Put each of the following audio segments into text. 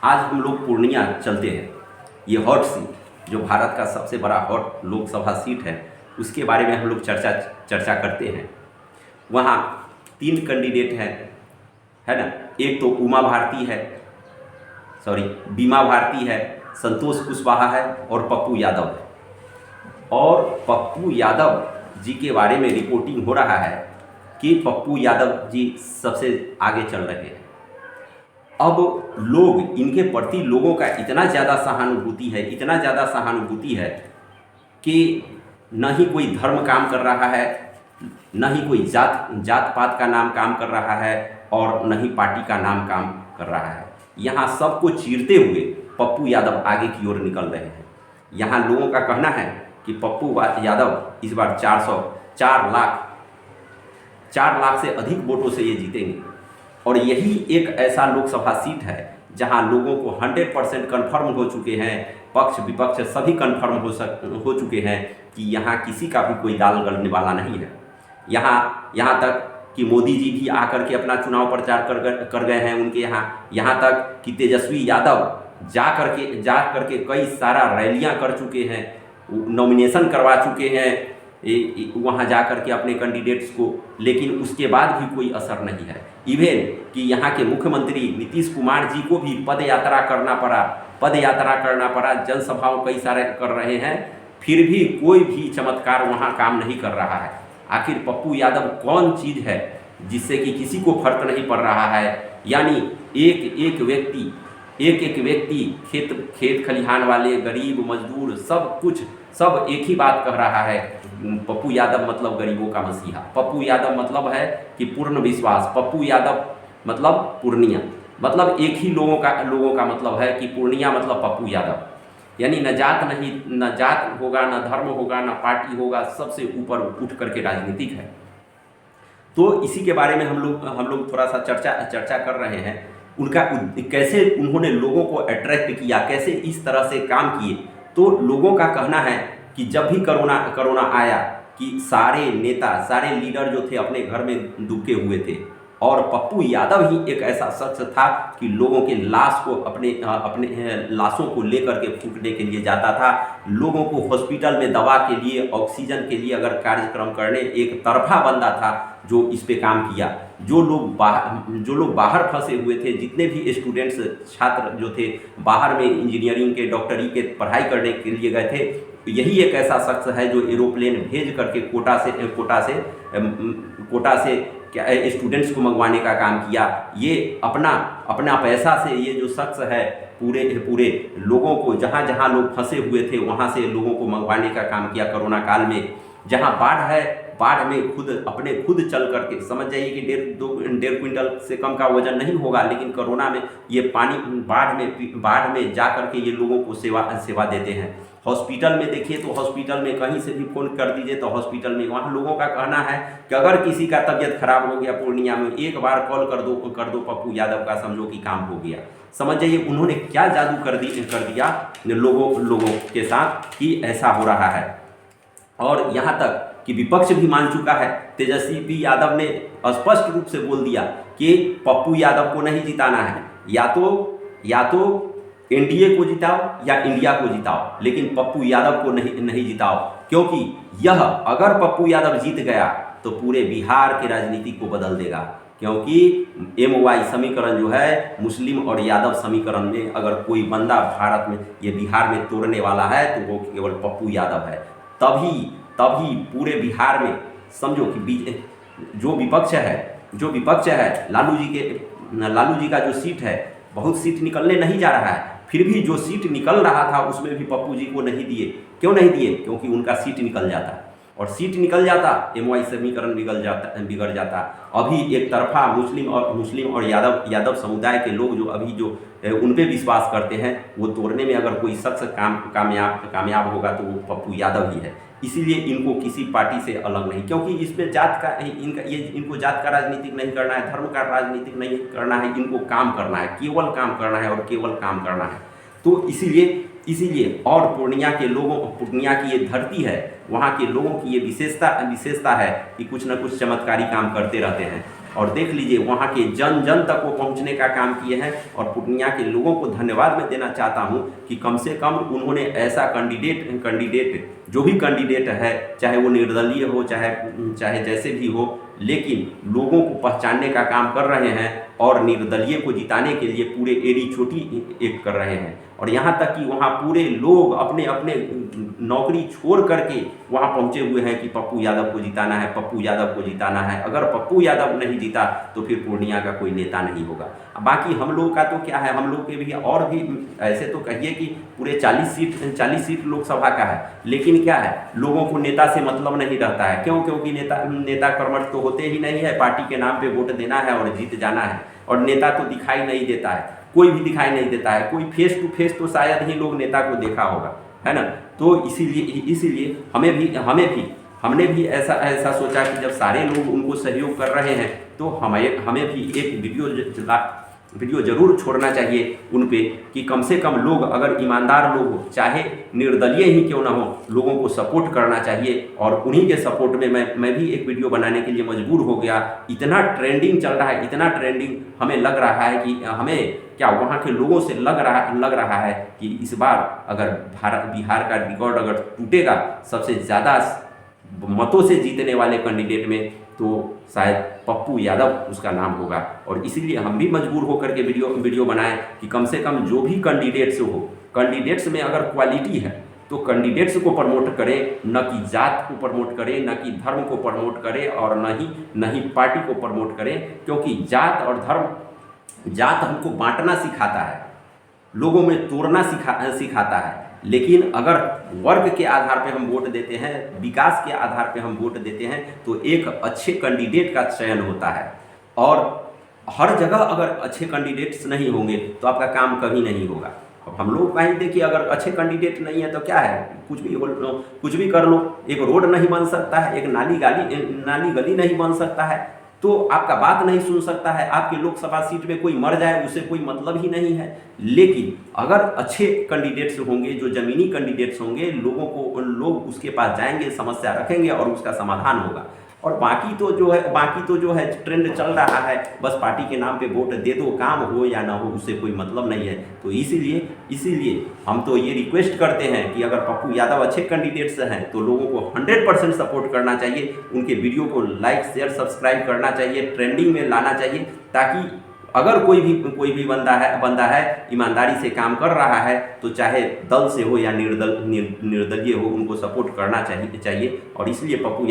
आज हम लोग पूर्णिया चलते हैं। ये हॉट सीट जो भारत का सबसे बड़ा हॉट लोकसभा सीट है, उसके बारे में हम लोग चर्चा करते हैं। वहाँ 3 कैंडिडेट हैं, है ना। एक तो बीमा भारती है, संतोष कुशवाहा है और पप्पू यादव है। और पप्पू यादव जी के बारे में रिपोर्टिंग हो रहा है कि पप्पू यादव जी सबसे आगे चल रहे हैं। अब लोग इनके प्रति लोगों का इतना ज़्यादा सहानुभूति है कि न ही कोई धर्म काम कर रहा है, न ही कोई जात पात का नाम काम कर रहा है और न ही पार्टी का नाम काम कर रहा है। यहाँ सबको चीरते हुए पप्पू यादव आगे की ओर निकल रहे हैं। यहाँ लोगों का कहना है कि पप्पू यादव इस बार 4 लाख से अधिक वोटों से ये जीतेंगे। और यही एक ऐसा लोकसभा सीट है जहां लोगों को 100% कन्फर्म हो चुके हैं, पक्ष विपक्ष सभी कन्फर्म हो चुके हैं कि यहाँ किसी का भी कोई दाल गलने वाला नहीं है। यहाँ तक कि मोदी जी भी आकर के अपना चुनाव प्रचार कर गए हैं उनके यहाँ तक कि तेजस्वी यादव जा करके कई सारा रैलियां कर चुके हैं, नॉमिनेशन करवा चुके हैं वहाँ जा कर के अपने कैंडिडेट्स को, लेकिन उसके बाद भी कोई असर नहीं है। इवन कि यहाँ के मुख्यमंत्री नीतीश कुमार जी को भी पद यात्रा करना पड़ा, जनसभाओं कई सारे कर रहे हैं, फिर भी कोई भी चमत्कार वहाँ काम नहीं कर रहा है। आखिर पप्पू यादव कौन चीज़ है जिससे कि किसी को फर्क नहीं पड़ रहा है। यानी एक व्यक्ति खेत खलिहान वाले, गरीब, मजदूर, सब एक ही बात कह रहा है, पप्पू यादव मतलब गरीबों का मसीहा, पप्पू यादव मतलब है कि पूर्ण विश्वास, पप्पू यादव मतलब पूर्णिया, मतलब एक ही लोगों का मतलब है कि पूर्णिया मतलब पप्पू यादव। यानी न जात होगा, न धर्म होगा, न पार्टी होगा, सबसे ऊपर उठ करके राजनीतिक है। तो इसी के बारे में हम लोग थोड़ा सा चर्चा कर रहे हैं। कैसे उन्होंने लोगों को अट्रैक्ट किया, कैसे इस तरह से काम किए। तो लोगों का कहना है कि जब भी कोरोना आया कि सारे नेता, सारे लीडर जो थे अपने घर में दुबके हुए थे, और पप्पू यादव ही एक ऐसा शख्स था कि लोगों के लाश को अपने लाशों को लेकर के फूंकने के लिए जाता था। लोगों को हॉस्पिटल में दवा के लिए, ऑक्सीजन के लिए अगर कार्यक्रम करने, एक तरफा बंदा था जो इस पे काम किया। जो लोग बाहर फंसे हुए थे, जितने भी स्टूडेंट्स, छात्र जो थे बाहर में इंजीनियरिंग के, डॉक्टरी के पढ़ाई करने के लिए गए थे, यही एक ऐसा शख्स है जो एरोप्लेन भेज करके कोटा से क्या स्टूडेंट्स को मंगवाने का काम किया। ये अपना पैसा से ये जो शख्स है पूरे लोगों को, जहाँ लोग फंसे हुए थे वहाँ से लोगों को मंगवाने का काम किया। कोरोना काल में जहाँ बाढ़ है, बाढ़ में खुद चल करके, समझ जाइए कि 1.5 क्विंटल से कम का वजन नहीं होगा, लेकिन कोरोना में ये पानी बाढ़ में जा करके ये लोगों को सेवा देते हैं। हॉस्पिटल में देखिए तो हॉस्पिटल में कहीं से भी फ़ोन कर दीजिए तो हॉस्पिटल में वहाँ लोगों का कहना है कि अगर किसी का तबीयत खराब हो गया पूर्णिया में, एक बार कॉल कर दो पप्पू यादव का, समझो कि काम हो गया। समझ जाइए उन्होंने क्या जादू कर दिया लोगों के साथ कि ऐसा हो रहा है। और यहाँ तक कि विपक्ष भी मान चुका है। तेजस्वी यादव ने स्पष्ट रूप से बोल दिया कि पप्पू यादव को नहीं जिताना है, या तो एनडीए को जिताओ या इंडिया को जिताओ, लेकिन पप्पू यादव को नहीं जिताओ, क्योंकि यह अगर पप्पू यादव जीत गया तो पूरे बिहार की राजनीति को बदल देगा। क्योंकि MY समीकरण जो है, मुस्लिम और यादव समीकरण में अगर कोई बंदा भारत में, ये बिहार में तोड़ने वाला है तो वो केवल पप्पू यादव है। तभी पूरे बिहार में समझो कि जो विपक्ष है, लालू जी का जो सीट है, बहुत सीट निकलने नहीं जा रहा है, फिर भी जो सीट निकल रहा था उसमें भी पप्पू जी को नहीं दिए। क्यों नहीं दिए? क्योंकि उनका सीट निकल जाता, और सीट निकल जाता MY समीकरण बिगड़ जाता। अभी एक तरफा मुस्लिम और यादव समुदाय के लोग जो उन पे विश्वास करते हैं, वो तोड़ने में अगर कोई शख्स कामयाब होगा तो वो पप्पू यादव ही है। इसीलिए इनको किसी पार्टी से अलग नहीं, क्योंकि इसमें इनको जात का राजनीतिक नहीं करना है, धर्म का राजनीतिक नहीं करना है, इनको काम करना है, केवल काम करना है और केवल काम करना है। तो इसीलिए और पूर्णिया की ये धरती है, वहाँ के लोगों की ये विशेषता है कि कुछ न कुछ चमत्कारी काम करते रहते हैं। और देख लीजिए वहाँ के जन जन तक वो पहुँचने का काम किए हैं। और पूर्णिया के लोगों को धन्यवाद मैं देना चाहता हूँ कि कम से कम उन्होंने ऐसा कैंडिडेट जो भी कैंडिडेट है, चाहे वो निर्दलीय हो, चाहे जैसे भी हो, लेकिन लोगों को पहचानने का काम कर रहे हैं और निर्दलीय को जिताने के लिए पूरे एड़ी चोटी एक कर रहे हैं। और यहाँ तक कि वहाँ पूरे लोग अपने अपने नौकरी छोड़ करके वहाँ पहुँचे हुए हैं कि पप्पू यादव को जिताना है, पप्पू यादव को जिताना है। अगर पप्पू यादव नहीं जीता तो फिर पूर्णिया का कोई नेता नहीं होगा। बाकी हम लोगों का तो क्या है, हम लोग के भी और भी ऐसे तो कहिए कि पूरे 40 सीट लोकसभा का है, लेकिन क्या है, लोगों को नेता से मतलब नहीं रहता है। क्यों? क्योंकि नेता कर्मठ तो होते ही नहीं है। पार्टी के नाम पे वोट देना है और जीत जाना है। और नेता तो दिखाई नहीं देता है, कोई भी दिखाई नहीं देता है। कोई फेस टू फेस तो शायद ही लोग नेता को देखा होगा, है ना। तो इसीलिए हमने भी ऐसा सोचा कि जब सारे लोग उनको सहयोग कर रहे हैं तो हमें भी एक वीडियो जरूर छोड़ना चाहिए उन पे, कि कम से कम लोग, अगर ईमानदार लोग हो, चाहे निर्दलीय ही क्यों ना हो, लोगों को सपोर्ट करना चाहिए। और उन्हीं के सपोर्ट में मैं भी एक वीडियो बनाने के लिए मजबूर हो गया। इतना ट्रेंडिंग चल रहा है, इतना ट्रेंडिंग हमें लग रहा है कि हमें क्या वहाँ के लोगों से लग रहा है कि इस बार अगर बिहार का रिकॉर्ड अगर टूटेगा सबसे ज़्यादा मतों से जीतने वाले कैंडिडेट में, तो शायद पप्पू यादव उसका नाम होगा। और इसीलिए हम भी मजबूर होकर के वीडियो बनाएं कि कम से कम जो भी कैंडिडेट्स हो, कैंडिडेट्स में अगर क्वालिटी है तो कैंडिडेट्स को प्रमोट करें, न कि जात को प्रमोट करें, न कि धर्म को प्रमोट करें, और न ही पार्टी को प्रमोट करें। क्योंकि जात और धर्म, जात हमको बांटना सिखाता है, लोगों में तोड़ना सिखाता है। लेकिन अगर वर्ग के आधार पे हम वोट देते हैं, विकास के आधार पे हम वोट देते हैं, तो एक अच्छे कैंडिडेट का चयन होता है। और हर जगह अगर अच्छे कैंडिडेट्स नहीं होंगे तो आपका काम कभी नहीं होगा। अब हम लोग कहीं देखिए, अगर अच्छे कैंडिडेट नहीं है तो क्या है, कुछ भी कर लो। एक रोड नहीं बन सकता है, एक नाली गली नहीं बन सकता है, तो आपका बात नहीं सुन सकता है। आपके लोकसभा सीट में कोई मर जाए उसे कोई मतलब ही नहीं है। लेकिन अगर अच्छे कैंडिडेट्स होंगे, जो जमीनी कैंडिडेट्स होंगे, लोग उसके पास जाएंगे, समस्या रखेंगे और उसका समाधान होगा। और बाकी तो जो है ट्रेंड चल रहा है, बस पार्टी के नाम पे वोट दे दो, काम हो या ना हो उससे कोई मतलब नहीं है। तो इसीलिए हम तो ये रिक्वेस्ट करते हैं कि अगर पप्पू यादव अच्छे कैंडिडेट्स हैं तो लोगों को 100% सपोर्ट करना चाहिए। उनके वीडियो को लाइक शेयर सब्सक्राइब करना चाहिए, ट्रेंडिंग में लाना चाहिए, ताकि अगर कोई भी बंदा है ईमानदारी से काम कर रहा है, तो चाहे दल से हो या निर्दलीय हो, उनको सपोर्ट करना चाहिए। और इसलिए पप्पू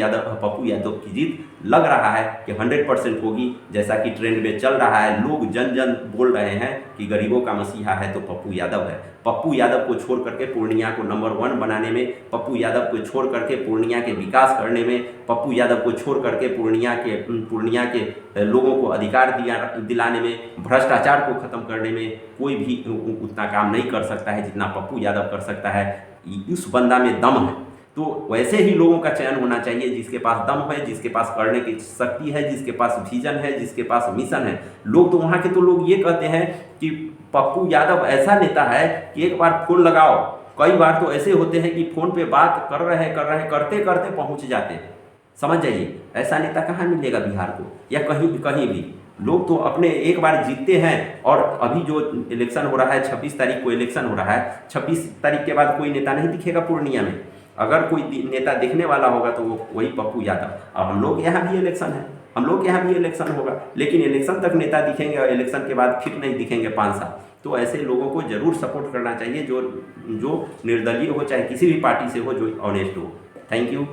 यादव की जीत लग रहा है कि 100% होगी। जैसा कि ट्रेंड में चल रहा है, लोग जन बोल रहे हैं कि गरीबों का मसीहा है तो पप्पू यादव है। पप्पू यादव को छोड़ करके पूर्णिया को नंबर 1 बनाने में, पप्पू यादव को छोड़ करके पूर्णिया के विकास करने में, पप्पू यादव को छोड़ करके पूर्णिया के लोगों को अधिकार दिलाने में, भ्रष्टाचार को खत्म करने में कोई भी उतना काम नहीं कर सकता है जितना पप्पू यादव कर सकता है। उस बंदा में दम है। तो वैसे ही लोगों का चयन होना चाहिए, जिसके पास दम है, जिसके पास करने की शक्ति है, जिसके पास विजन है, जिसके पास मिशन है। लोग तो वहाँ के तो लोग ये कहते हैं कि पप्पू यादव ऐसा नेता है कि एक बार फोन लगाओ, कई बार तो ऐसे होते हैं कि फोन पे बात कर रहे करते करते पहुँच जाते हैं। समझ जाइए, ऐसा नेता कहाँ मिलेगा बिहार को या कहीं भी। लोग तो अपने एक बार जीतते हैं। और अभी जो इलेक्शन हो रहा है, 26 तारीख को इलेक्शन हो रहा है, 26 तारीख के बाद कोई नेता नहीं दिखेगा पूर्णिया में। अगर कोई नेता दिखने वाला होगा तो वो वही पप्पू यादव। अब हम लोग यहाँ भी इलेक्शन है, हम लोग के यहाँ भी इलेक्शन होगा, लेकिन इलेक्शन तक नेता दिखेंगे और इलेक्शन के बाद फिर नहीं दिखेंगे 5 साल। तो ऐसे लोगों को जरूर सपोर्ट करना चाहिए, जो निर्दलीय हो, चाहे किसी भी पार्टी से हो, जो ऑनेस्ट हो। Thank you.